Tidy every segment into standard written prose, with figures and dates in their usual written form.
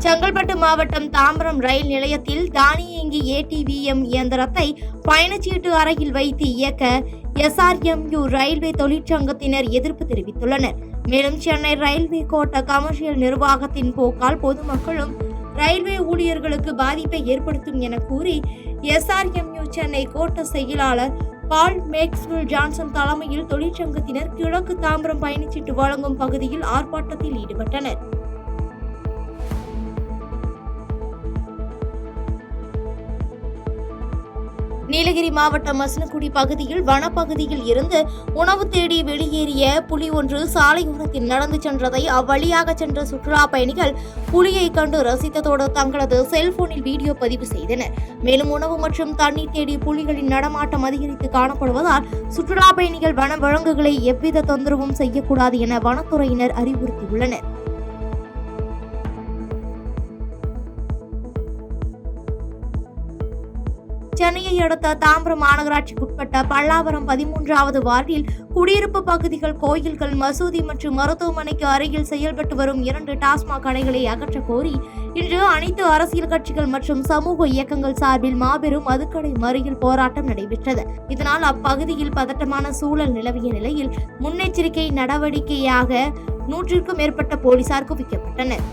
செங்கல்பட்டு மாவட்டம் தாம்பரம் ரயில் நிலையத்தில் தானியங்கி ஏடிவிஎம் இயந்திரத்தை பயணச்சீட்டு அறையில் வைத்து இயக்க SRMU ரயில்வே தொழிற்சங்கத்தினர் எதிர்ப்பு தெரிவித்துள்ளனர். மேலும் சென்னை ரயில்வே கோட்ட கமர்ஷியல் நிர்வாகத்தின் போக்கால் பொதுமக்களும் ரயில்வே ஊழியர்களுக்கு பாதிப்பை ஏற்படுத்தும் என கூறி SRMU சென்னை கோட்ட செயலாளர் பால் மேக்ஸ்வெல் ஜான்சன் தலைமையில் தொழிற்சங்கத்தினர் கிழக்கு தாம்பரம் பயணச்சீட்டு வழங்கும் பகுதியில் ஆர்ப்பாட்டத்தில் ஈடுபட்டனர். நீலகிரி மாவட்டம் மசனகுடி பகுதியில் வனப்பகுதியில் இருந்து உணவு தேடி வெளியேறிய புலி ஒன்று சாலையோரத்தில் நடந்து சென்றதை அவ்வழியாக சென்ற சுற்றுலா பயணிகள் புலியை கண்டு ரசித்ததோடு தங்களது செல்போனில் வீடியோ பதிவு செய்தனர். மேலும் உணவு மற்றும் தண்ணீர் தேடி புலிகளின் நடமாட்டம் அதிகரித்து காணப்படுவதால் சுற்றுலா பயணிகள் வன விலங்குகளை எவ்வித தொந்தரவும் செய்யக்கூடாது என வனத்துறையினர் அறிவுறுத்தியுள்ளனர். சென்னையை அடுத்த தாம்பரம் மாநகராட்சிக்குட்பட்ட பல்லாவரம் 13வது வார்டில் குடியிருப்பு பகுதிகள், கோயில்கள், மசூதி மற்றும் மருத்துவமனைக்கு அருகில் செயல்பட்டு வரும் 2 டாஸ்மாக் கடைகளை அகற்ற கோரி இன்று அனைத்து அரசியல் கட்சிகள் மற்றும் சமூக இயக்கங்கள் சார்பில் மாபெரும் மதுக்கடை மறியல் போராட்டம் நடைபெற்றது. இதனால் அப்பகுதியில் பதட்டமான சூழல் நிலவிய நிலையில் முன்னெச்சரிக்கை நடவடிக்கையாக 100க்கும் மேற்பட்ட போலீசார் குவிக்கப்பட்டனர்.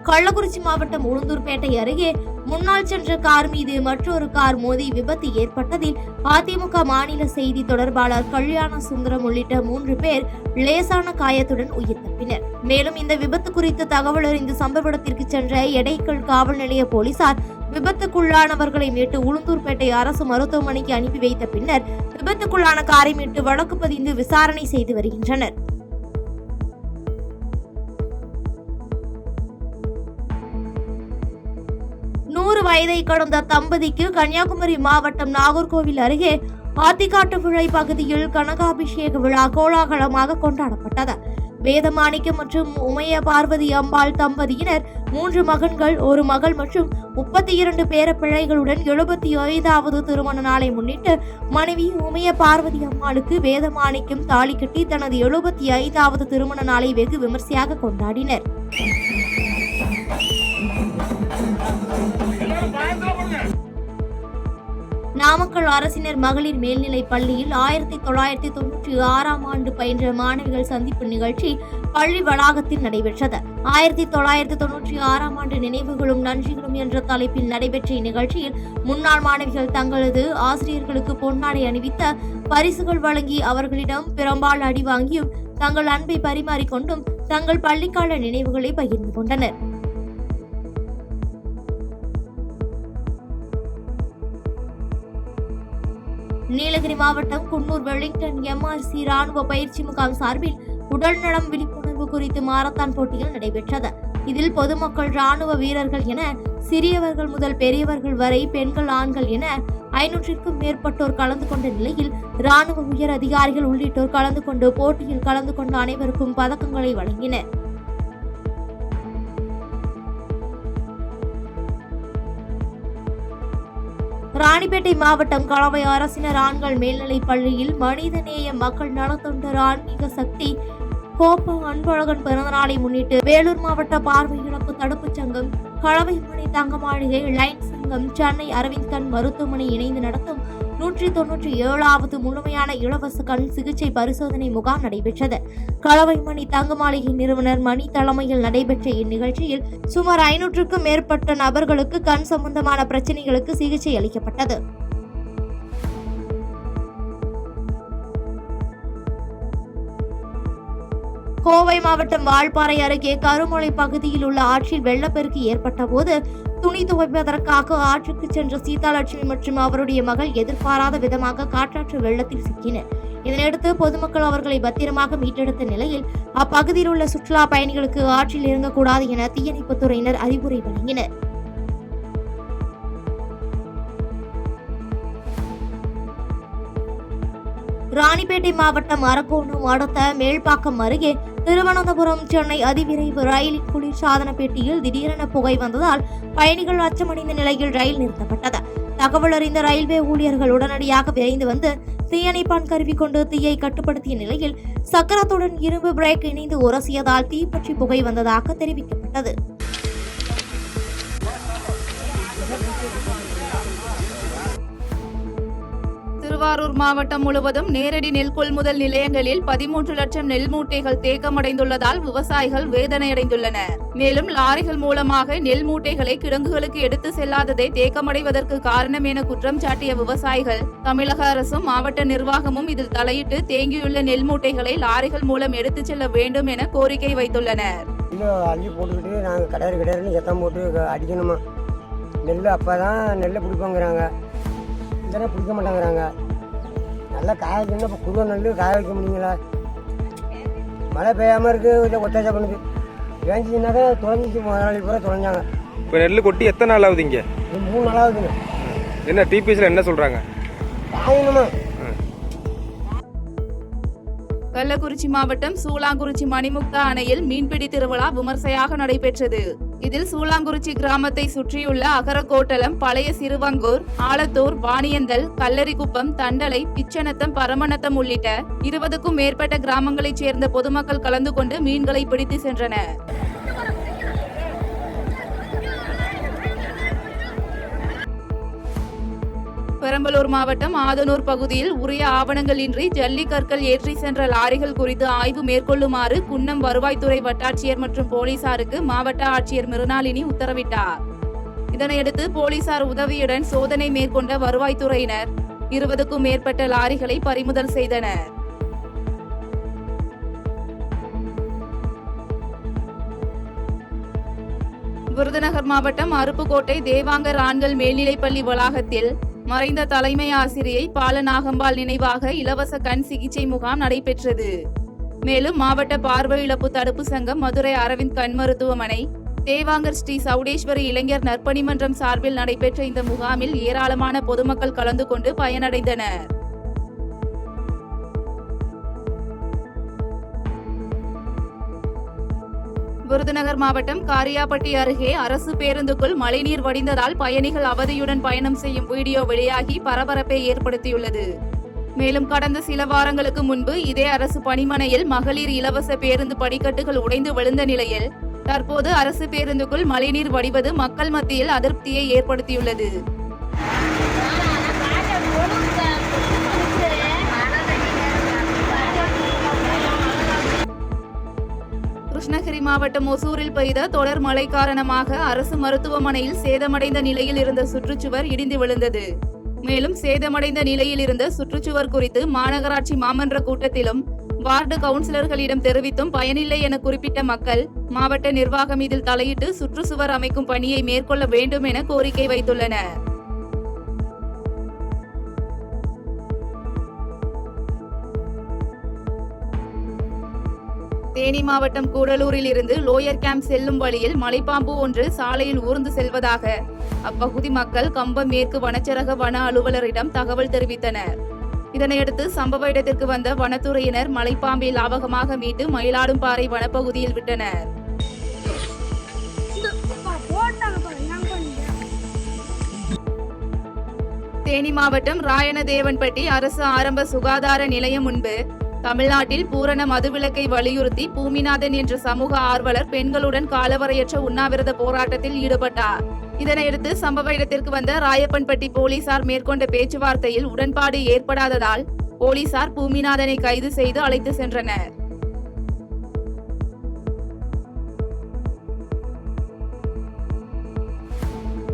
கள்ளக்குறிச்சி மாவட்டம் உளுந்தூர்பேட்டை அருகே முன்னால் சென்ற கார் மீது மற்றொரு கார் மோதி விபத்து ஏற்பட்டதில் அதிமுக மாநில செய்தி தொடர்பாளர் கல்யாண சுந்தரம் உள்ளிட்ட 3 பேர் லேசான காயத்துடன் உயிர் தப்பினர். மேலும் இந்த விபத்து குறித்து தகவல் அறிந்து சம்பவ இடத்திற்கு சென்ற எடைக்கல் காவல் நிலைய போலீசார் விபத்துக்குள்ளானவர்களை மீட்டு உளுந்தூர்பேட்டை அரசு மருத்துவமனைக்கு அனுப்பி வைத்த பின்னர் விபத்துக்குள்ளான காரை மீட்டு வழக்கு பதிந்து விசாரணை செய்து வருகின்றனர். வயதை கடந்த தம்பதிக்கு கன்னியாகுமரி மாவட்டம் நாகர்கோவில் அருகே ஆத்திக்காட்டு விளை பகுதியில் கனகாபிஷேக விழா கோலாகலமாக கொண்டாடப்பட்டது. வேதமாணிக்கம் மற்றும் உமைய பார்வதி அம்பாள் தம்பதியினர் 3 மகன்கள், 1 மகள் மற்றும் 32 பேரப்பிள்ளைகளுடன் 75வது திருமண நாளை முன்னிட்டு மனைவி உமைய பார்வதி அம்மாளுக்கு வேதமாணிக்கம் தாலி கட்டி தனது 75வது திருமண நாளை வெகு விமர்சையாக கொண்டாடினர். நாமக்கல் அரசினர் மகளிர் மேல்நிலைப் பள்ளியில் 1996ஆம் ஆண்டு பயின்ற மாணவிகள் சந்திப்பு நிகழ்ச்சி பள்ளி வளாகத்தில் நடைபெற்றது. 1996ஆம் ஆண்டு நினைவுகளும் நன்றிகளும் என்ற தலைப்பில் நடைபெற்ற இந்நிகழ்ச்சியில் முன்னாள் மாணவிகள் தங்களது ஆசிரியர்களுக்கு பொன்னாடை அணிவித்த பரிசுகள் வழங்கி அவர்களிடம் பெரும்பால் அடி வாங்கியும் தங்கள் அன்பை பரிமாறிக்கொண்டும் தங்கள் பள்ளிக்கால நினைவுகளை பகிர்ந்து கொண்டனர். நீலகிரி மாவட்டம் குன்னூர் வெலிங்டன் MRC ராணுவ பயிற்சி முகாம் சார்பில் உடல்நலம் விழிப்புணர்வு குறித்து மாரத்தான் போட்டிகள் நடைபெற்றது. இதில் பொதுமக்கள், ராணுவ வீரர்கள் என சிறியவர்கள் முதல் பெரியவர்கள் வரை, பெண்கள், ஆண்கள் என 500க்கும் மேற்பட்டோர் கலந்து கொண்ட நிலையில் ராணுவ உயர் அதிகாரிகள் உள்ளிட்டோர் கலந்து கொண்டு போட்டியில் கலந்து கொண்ட அனைவருக்கும் பதக்கங்களை வழங்கினர். ராணிப்பேட்டை மாவட்டம் கலவை அரசினர் ஆண்கள் மேல்நிலைப் பள்ளியில் மனிதநேய மக்கள் நலத்தொண்டர் ஆன்மீக சக்தி கோப்பா அன்பழகன் பிறந்தநாளை முன்னிட்டு வேலூர் மாவட்ட பார்வை இழப்பு தடுப்புச் சங்கம், களவைமணி தங்கமாளிகை லைன் சங்கம், சென்னை அரவிந்த் கண் மருத்துவமனை இணைந்து நடத்தும் 197வது முழுமையான இலவச கண் சிகிச்சை பரிசோதனை முகாம் நடைபெற்றது. களவைமணி தங்கமாளிகை நிறுவனர் மணி தலைமையில் நடைபெற்ற இந்நிகழ்ச்சியில் சுமார் 500க்கும் மேற்பட்ட நபர்களுக்கு கண் சம்பந்தமான பிரச்சனைகளுக்கு சிகிச்சை அளிக்கப்பட்டது. கோவை மாவட்டம் வால்பாறை அருகே கருமலை பகுதியில் உள்ள ஆற்றில் வெள்ளப்பெருக்கு ஏற்பட்ட போது துணி துவைப்பதற்காக ஆற்றுக்கு சென்ற சீதாலட்சுமி மற்றும் அவருடைய மகள் எதிர்பாராத விதமாக காற்றாற்று வெள்ளத்தில் சிக்கினர். இதனையடுத்து பொதுமக்கள் அவர்களை பத்திரமாக மீட்டெடுத்த நிலையில் அப்பகுதியில் உள்ள சுற்றுலா பயணிகளுக்கு ஆற்றில் இறங்கக்கூடாது என தீயணைப்புத் துறையினர் அறிவுரை வழங்கினர். ராணிப்பேட்டை மாவட்டம் அரக்கோணம் அடுத்த மேல்பாக்கம் அருகே திருவனந்தபுரம் சென்னை அதிவிரைவு ரயிலின் குளிர்சாதன பெட்டியில் திடீரென புகை வந்ததால் பயணிகள் அச்சமடைந்த நிலையில் ரயில் நிறுத்தப்பட்டது. தகவல் அறிந்த ரயில்வே ஊழியர்கள் உடனடியாக விரைந்து வந்து தீயணைப்பான் கருவி கொண்டு தீயை கட்டுப்படுத்திய நிலையில் சக்கரத்துடன் இரும்பு பிரேக் இணைந்து உரசியதால் தீப்பற்றி புகை வந்ததாக தெரிவிக்கப்பட்டது. திருவாரூர் மாவட்டம் முழுவதும் நேரடி நெல் கொள்முதல் நிலையங்களில் 13 லட்சம் நெல் மூட்டைகள் தேக்கமடைந்துள்ளதால் விவசாயிகள் வேதனையடைந்துள்ளனர். மேலும் லாரிகள் மூலமாக நெல் மூட்டைகளை கிடங்குகளுக்கு எடுத்து செல்லாததே தேக்கமடைவதற்கு காரணம் என குற்றம் சாட்டிய விவசாயிகள் தமிழக அரசும் மாவட்ட நிர்வாகமும் இதில் தலையிட்டு தேங்கியுள்ள நெல் மூட்டைகளை லாரிகள் மூலம் எடுத்துச் செல்ல வேண்டும் என கோரிக்கை வைத்துள்ளனர். அள்ளி போட்டுக்கிட்டு நாங்கள் கடையறு சத்தம் போட்டு அடிக்கணுமா, நெல் அப்போதான் நெல்லை பிடிப்போங்கிறாங்க, இல்லைன்னா பிடிக்க மாட்டேங்கிறாங்க. நல்லா காய வைக்கணும். இப்போ குருவ நெல் காய வைக்க முடியுங்களா? மழை பெய்யாமல் இருக்குது, இல்லை ஒத்தாச்சா பண்ணுது. வேஞ்சிச்சுன்னா தான் தொலைஞ்சிச்சு, முதலாளி பூரா தொலைஞ்சாங்க. இப்போ நெல் கொட்டி எத்தனை நாள் ஆகுது? இங்கே 3 நாள் ஆகுதுங்க. என்ன டிபிஎஸ்ல என்ன சொல்கிறாங்க? காயணுமா? கள்ளக்குறிச்சி மாவட்டம் சூளாங்குறிச்சி மணிமுக்தா அணையில் மீன்பிடி திருவிழா விமர்சையாக நடைபெற்றது. இதில் சூளாங்குறிச்சி கிராமத்தை சுற்றியுள்ள அகரகோட்டலம், பழைய சிறுவங்கூர், ஆலத்தூர், வாணியந்தல், கல்லரிக்குப்பம், தண்டலை, பிச்சநத்தம், பரமநத்தம் உள்ளிட்ட 20க்கும் மேற்பட்ட கிராமங்களைச் சேர்ந்த பொதுமக்கள் கலந்து கொண்டு மீன்களை பிடித்து சென்றனர். பெரம்பலூர் மாவட்டம் ஆதனூர் பகுதியில் உரிய ஆவணங்கள் இன்றி ஜல்லி கற்கள் ஏற்றி சென்ற லாரிகள் குறித்து ஆய்வு மேற்கொள்ளுமாறு குன்னம் வருவாய்த்துறை வட்டாட்சியர் மற்றும் போலீசாருக்கு மாவட்ட ஆட்சியர் மிருணாளினி உத்தரவிட்டார். இதனையடுத்து போலீசார் உதவியுடன் சோதனை மேற்கொண்ட வருவாய்த்துறையினர் 20க்கும் மேற்பட்ட லாரிகளை பறிமுதல் செய்தனர். விருதுநகர் மாவட்டம் அருப்புக்கோட்டை தேவாங்கர் ஆண்கள் மேல்நிலைப்பள்ளி வளாகத்தில் மறைந்த தலைமை ஆசிரியை பாலநாகம்பாள் நினைவாக இலவச கண் சிகிச்சை முகாம் நடைபெற்றது. மேலும் மாவட்ட பார்வை இழப்பு தடுப்பு சங்கம், மதுரை அரவிந்த் கண் மருத்துவமனை, தேவாங்கர் ஸ்ரீ சவுடேஸ்வரி இளைஞர் நற்பணி மன்றம் சார்பில் நடைபெற்ற இந்த முகாமில் ஏராளமான பொதுமக்கள் கலந்து கொண்டு பயனடைந்தனர். விருதுநகர் மாவட்டம் காரியாபட்டி அருகே அரசு பேருந்துக்குள் மழைநீர் வடிந்ததால் பயணிகள் அவதியுடன் பயணம் செய்யும் வீடியோ வெளியாகி பரபரப்பை ஏற்படுத்தியுள்ளது. மேலும் கடந்த சில வாரங்களுக்கு முன்பு இதே அரசு பணிமனையில் மகளிர் இலவச பேருந்து படிக்கட்டுகள் உடைந்து விழுந்த நிலையில் தற்போது அரசு பேருந்துக்குள் மழைநீர் வடிவது மக்கள் மத்தியில் அதிருப்தியை ஏற்படுத்தியுள்ளது. கிருஷ்ணகிரி மாவட்டம் ஒசூரில் பெய்த தொடர் மழை காரணமாக அரசு மருத்துவமனையில் சேதமடைந்த நிலையில் இருந்த சுற்றுச்சுவர் இடிந்து விழுந்தது. மேலும் சேதமடைந்த நிலையில் இருந்த சுற்றுச்சுவர் குறித்து மாநகராட்சி மாமன்ற கூட்டத்திலும் வார்டு கவுன்சிலர்களிடம் தெரிவித்தும் பயனில்லை என குறிப்பிட்ட மக்கள் மாவட்ட நிர்வாகம் இதில் தலையிட்டு சுற்றுச்சுவர் அமைக்கும் பணியை மேற்கொள்ள வேண்டும் என கோரிக்கை வைத்துள்ளனர். தேனி மாவட்டம் கூடலூரில் இருந்து லோயர் கேம்ப் செல்லும் வழியில் மலைப்பாம்பு ஒன்று சாலையில் ஊர்ந்து செல்வதாக அப்பகுதி மக்கள் கம்பம் மேற்கு வனச்சரக வன அலுவலரிடம் தகவல் தெரிவித்தனர். இதனையடுத்து சம்பவ இடத்திற்கு வந்த வனத்துறையினர் மலைப்பாம்பை லாபகமாக மீட்டு மயிலாடும்பாறை வனப்பகுதியில் விட்டனர். தேனி மாவட்டம் ராயனதேவன்பட்டி அரசு ஆரம்ப சுகாதார நிலையம் முன்பு தமிழ்நாட்டில் பூரண மதுவிலக்கை வலியுறுத்தி பூமிநாதன் என்ற சமூக ஆர்வலர் பெண்களுடன் காலவரையற்ற உண்ணாவிரத போராட்டத்தில் ஈடுபட்டார். இதனையடுத்து சம்பவ இடத்திற்கு வந்த ராயப்பன்பட்டி போலீசார் மேற்கொண்ட பேச்சுவார்த்தையில் உடன்பாடு ஏற்படாததால் போலீசார் பூமிநாதனை கைது செய்து அழைத்து சென்றனர்.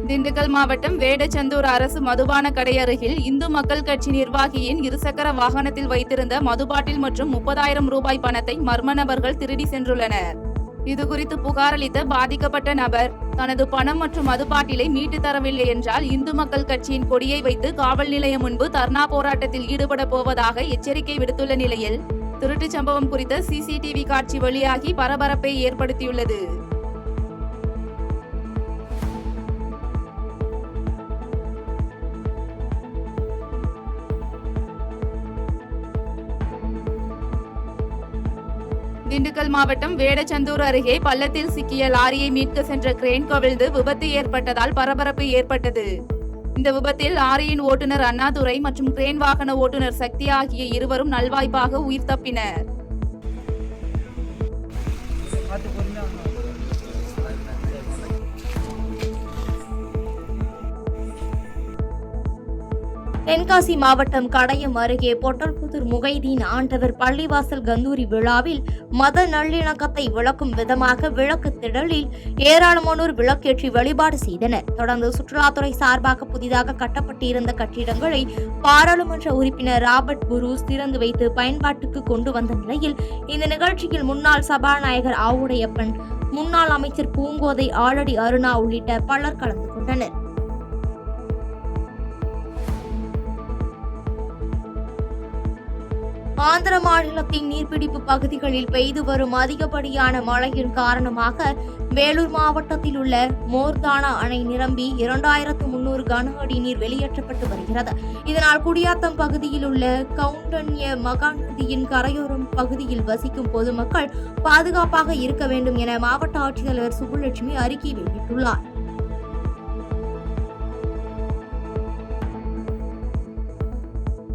திண்டுக்கல் மாவட்டம் வேடச்சந்தூர் அரசு மதுபான கடை அருகில் இந்து மக்கள் கட்சி நிர்வாகியின் இருசக்கர வாகனத்தில் வைத்திருந்த மதுபாட்டில் மற்றும் 30,000 ரூபாய் பணத்தை மர்ம நபர்கள் திருடி சென்றுள்ளனர். இதுகுறித்து புகார் அளித்த பாதிக்கப்பட்ட நபர் தனது பணம் மற்றும் மதுபாட்டிலை மீட்டு தரவில்லை என்றால் இந்து மக்கள் கட்சியின் கொடியை வைத்து காவல் நிலையம் முன்பு தர்ணா போராட்டத்தில் ஈடுபட போவதாக எச்சரிக்கை விடுத்துள்ள நிலையில் திருட்டு சம்பவம் குறித்த சிசிடிவி காட்சி வெளியாகி பரபரப்பை ஏற்படுத்தியுள்ளது. திண்டுக்கல் மாவட்டம் வேடச்சந்தூர் அருகே பள்ளத்தில் சிக்கிய லாரியை மீட்க சென்ற கிரேன் கவிழ்ந்து விபத்து ஏற்பட்டதால் பரபரப்பு ஏற்பட்டது. இந்த விபத்தில் லாரியின் ஓட்டுநர் அண்ணாதுரை மற்றும் கிரேன் வாகன ஓட்டுநர் சக்தி ஆகிய இருவரும் நல்வாய்ப்பாக உயிர் தப்பினர். தென்காசி மாவட்டம் கடையம் அருகே பொட்டல்புதூர் முகைதீன் ஆண்டவர் பள்ளிவாசல் கந்தூரி விழாவில் மத நல்லிணக்கத்தை விளக்கும் விதமாக விளக்கு திடலில் ஏராளமானோர் விளக்கேற்றி வழிபாடு செய்தனர். தொடர்ந்து சுற்றுலாத்துறை சார்பாக புதிதாக கட்டப்பட்டிருந்த கட்டிடங்களை பாராளுமன்ற உறுப்பினர் ராபர்ட் புரூஸ் திறந்து வைத்து பயன்பாட்டுக்கு கொண்டு வந்த நிலையில் இந்த நிகழ்ச்சியில் முன்னாள் சபாநாயகர் ஆவுடையப்பன், முன்னாள் அமைச்சர் பூங்கோதை, ஆலடி அருணா உள்ளிட்ட பலர் கலந்து கொண்டனர். ஆந்திர மாநிலத்தின் நீர்பிடிப்பு பகுதிகளில் பெய்து வரும் அதிகப்படியான மழையின் காரணமாக வேலூர் மாவட்டத்தில் உள்ள மோர்தானா அணை நிரம்பி 2300 கன அடி நீர் வெளியேற்றப்பட்டு வருகிறது. இதனால் குடியாத்தம் பகுதியில் உள்ள கவுண்டன்ய மகாநதியின் கரையோரம் பகுதியில் வசிக்கும் பொதுமக்கள் பாதுகாப்பாக இருக்க வேண்டும் என மாவட்ட ஆட்சித்தலைவர் சுப்புலட்சுமி அறிக்கை வெளியிட்டுள்ளார்.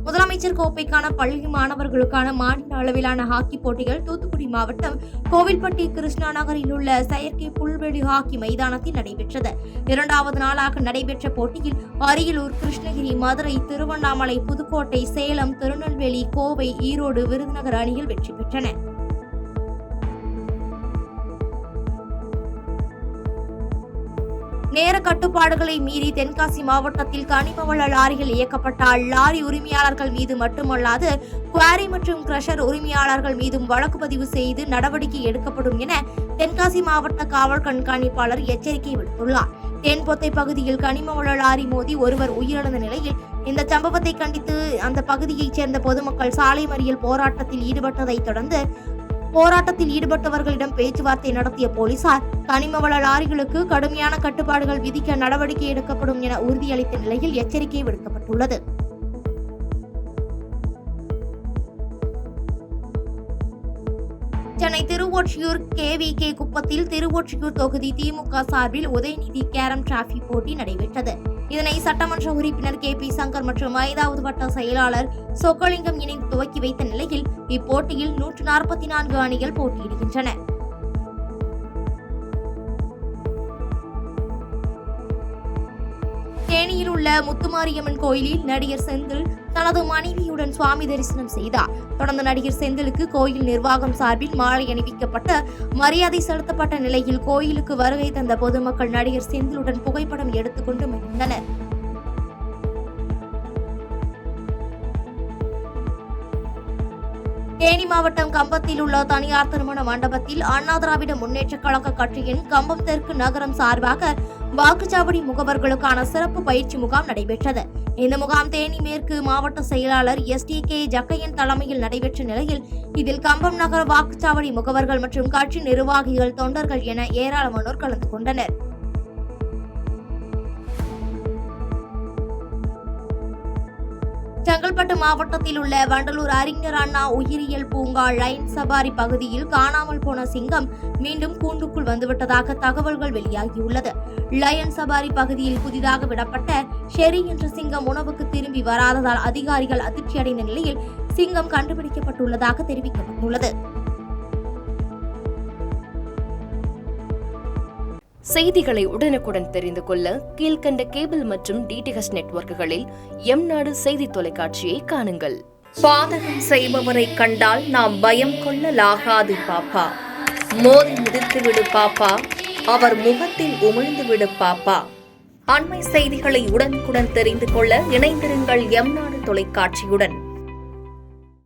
முதலமைச்சர் கோப்பைக்கான பள்ளி மாணவர்களுக்கான மாநில அளவிலான ஹாக்கி போட்டிகள் தூத்துக்குடி மாவட்டம் கோவில்பட்டி கிருஷ்ணா நகரில் உள்ள செயற்கை புல்வெளி ஹாக்கி மைதானத்தில் நடைபெற்றது. 2வது நாளாக நடைபெற்ற போட்டியில் அரியலூர், கிருஷ்ணகிரி, மதுரை, திருவண்ணாமலை, புதுக்கோட்டை, சேலம், திருநெல்வேலி, கோவை, ஈரோடு, விருதுநகர் அணிகள் வெற்றி பெற்றன. நேர கட்டுப்பாடுகளை மீறி தென்காசி மாவட்டத்தில் கனிம வள லாரிகள் இயக்கப்பட்டால் லாரி உரிமையாளர்கள் மீது மட்டுமல்லாது குவாரி மற்றும் கிரஷர் உரிமையாளர்கள் மீதும் வழக்கு பதிவு செய்து நடவடிக்கை எடுக்கப்படும் என தென்காசி மாவட்ட காவல் கண்காணிப்பாளர் எச்சரிக்கை விடுத்துள்ளார். தென்பொத்தை பகுதியில் கனிம வள லாரி மோதி ஒருவர் உயிரிழந்த நிலையில் இந்த சம்பவத்தை கண்டித்து அந்த பகுதியைச் சேர்ந்த பொதுமக்கள் சாலை மறியல் போராட்டத்தில் ஈடுபட்டதை தொடர்ந்து போராட்டத்தில் ஈடுபட்டவர்களிடம் பேச்சுவார்த்தை நடத்திய போலீசார் கனிமவள லாரிகளுக்கு கடுமையான கட்டுப்பாடுகள் விதிக்க நடவடிக்கை எடுக்கப்படும் என உறுதியளித்த நிலையில் எச்சரிக்கை விடுக்கப்பட்டுள்ளது. சென்னை திருவொற்றியூர் KVK குப்பத்தில் திருவொற்றியூர் தொகுதி திமுக சார்பில் உதயநிதி கேரம் டிராபி போட்டி நடைபெற்றது. இதனை சட்டமன்ற உறுப்பினர் KP சங்கர் மற்றும் 5வது வட்ட செயலாளர் சொக்கலிங்கம் இணைந்து துவக்கி வைத்த நிலையில் இப்போட்டியில் 144 அணிகள் போட்டியிடுகின்றன. தேனியில் உள்ள முத்துமாரியம்மன் கோயிலில் நடிகர் செந்தில் தனது மனைவியுடன் சுவாமி தரிசனம் செய்தார். தொடர்ந்து நடிகர் செந்திலுக்கு கோயில் நிர்வாகம் சார்பில் மாலை அணிவிக்கப்பட்டு மரியாதை செலுத்தப்பட்ட நிலையில் கோயிலுக்கு வருகை தந்த பொதுமக்கள் நடிகர் செந்திலுடன் புகைப்படம் எடுத்துக்கொண்டு மகிழ்ந்தனர். தேனி மாவட்டம் கம்பத்தில் உள்ள தனியார் திருமண மண்டபத்தில் அண்ணா திராவிட முன்னேற்ற கழக கட்சியின் கம்பம் தெற்கு நகரம் சார்பாக வாக்குச்சாவடி முகவர்களுக்கான சிறப்பு பயிற்சி முகாம் நடைபெற்றது. இந்த முகாம் தேனி மேற்கு மாவட்ட செயலாளர் STK ஜக்கையன் தலைமையில் நடைபெற்ற நிலையில் இதில் கம்பம் நகர வாக்குச்சாவடி முகவர்கள் மற்றும் கட்சி நிர்வாகிகள், தொண்டர்கள் என ஏராளமானோர் கலந்து கொண்டனர். செங்கல்பட்டு மாவட்டத்தில் உள்ள வண்டலூர் அறிஞர் அண்ணா உயிரியல் பூங்கா லைன் சபாரி பகுதியில் காணாமல் போன சிங்கம் மீண்டும் கூண்டுக்குள் வந்துவிட்டதாக தகவல்கள் வெளியாகியுள்ளது. லயன் சபாரி பகுதியில் புதிதாக விடப்பட்ட ஷெரி என்ற சிங்கம் உணவுக்கு திரும்பி வராததால் அதிகாரிகள் அதிர்ச்சியடைந்த நிலையில் சிங்கம் கண்டுபிடிக்கப்பட்டுள்ளதாக தெரிவிக்கப்பட்டுள்ளது. செய்திகளை உடனுக்குடன் தெரிந்து கொள்ள கீழ்கண்ட கேபிள் மற்றும் DTH நெட்வொர்க்குகளில் எம்நாடு செய்தி தொலைக்காட்சியை காணுங்கள். பாதகம் செய்பவரை கண்டால் நாம் பயம் கொள்ளலாகாது பாப்பா. மோதி மிதித்துவிடு பாப்பா, அவர் முகத்தில் உமிழ்ந்துவிடு பாப்பா. அண்மை செய்திகளை உடனுக்குடன் தெரிந்து கொள்ள இணைந்திருங்கள் எம்நாடு தொலைக்காட்சியுடன்.